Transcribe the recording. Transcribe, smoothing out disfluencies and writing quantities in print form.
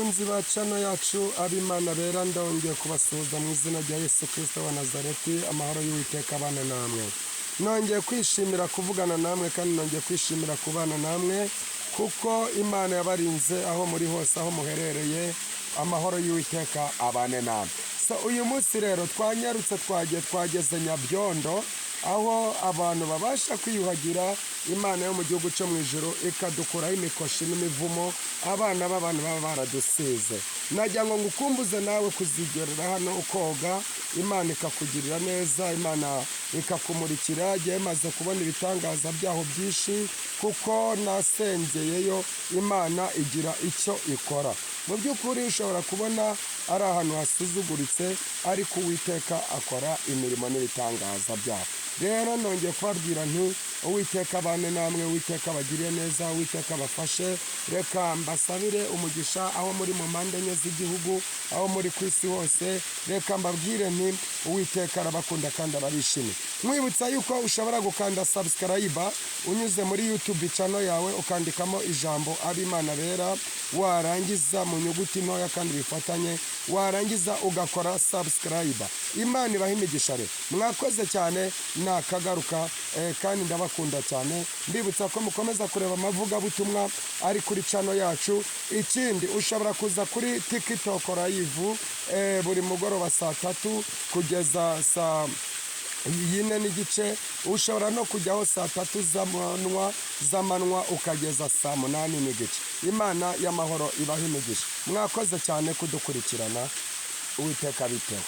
Kunzi ba chano yacu abimana bera ndongeye kubasuhuza mu izina rya Yesu Kristo wa Nazareti. Amahoro y'Uwiteka abane namwe. Nongeye kwishimira kuvugana namwe kandi nongeye kwishimira kubana namwe kuko Imana yabarinze aho muri hose aho muherereye. Amahoro y'Uwiteka abane namwe. So uyu munsi rero twanyarutse twageze Nyabyondo aho abantu babasha kwiyuhagira Imana yo mu gihugu cyo mu ijuru ikadukuraho imikoshi n'imivumo abana b'abantu baba baradusize. Najya ngo ngukumbuze nawe kuzigerera hano ukoga, Imana ikakugirira neza, Imana ikakumurikira. Giye maze kubona ibitangaza byaho byinshi kuko nasengeyeyo, Imana igira icyo ikora. Mu by'ukuri ushobora kubona ari ahantu hasuzuguritse ariko Uwiteka akora imirimo n'ibitangaza byaho. Rero nongeye kubabwira nti Uwiteka abane namwe, Uwiteka abagiriye neza, Uwiteka abafashe. Reka mbasabire umugisha aho muri mu mpande enye z'igihugu, aho muri ku isi hose. Reka mbabwire nti Uwiteka arabakunda kandi arabishimiye. Mwibutsa yuko ushobora gukanda subscribe unyuze muri YouTube channel yawe ukandikamo ijambo Abimana Bera, warangiza mu nyuguti ntoya kandi bifatanye, warangiza ugakora subscribe. Imana ibahe imigisha rero. Mwakoze cyane, nakagaruka kandi ndabakunda cyane. Mbibutsa ko mukomeza kureba amavuga butumwa ari kuri channel yacu. Ikindi ushobora kuza kuri TikTok live buri mugoroba saa 3 kugeza saa 4 n'igice. Ushobora no kujyaho saa 3 z'amanywa ukageza saa 8 n'igice. Imana y'amahoro ibahe imigisha. Mwakoze cyane kudukurikirana. Uwiteka biteho.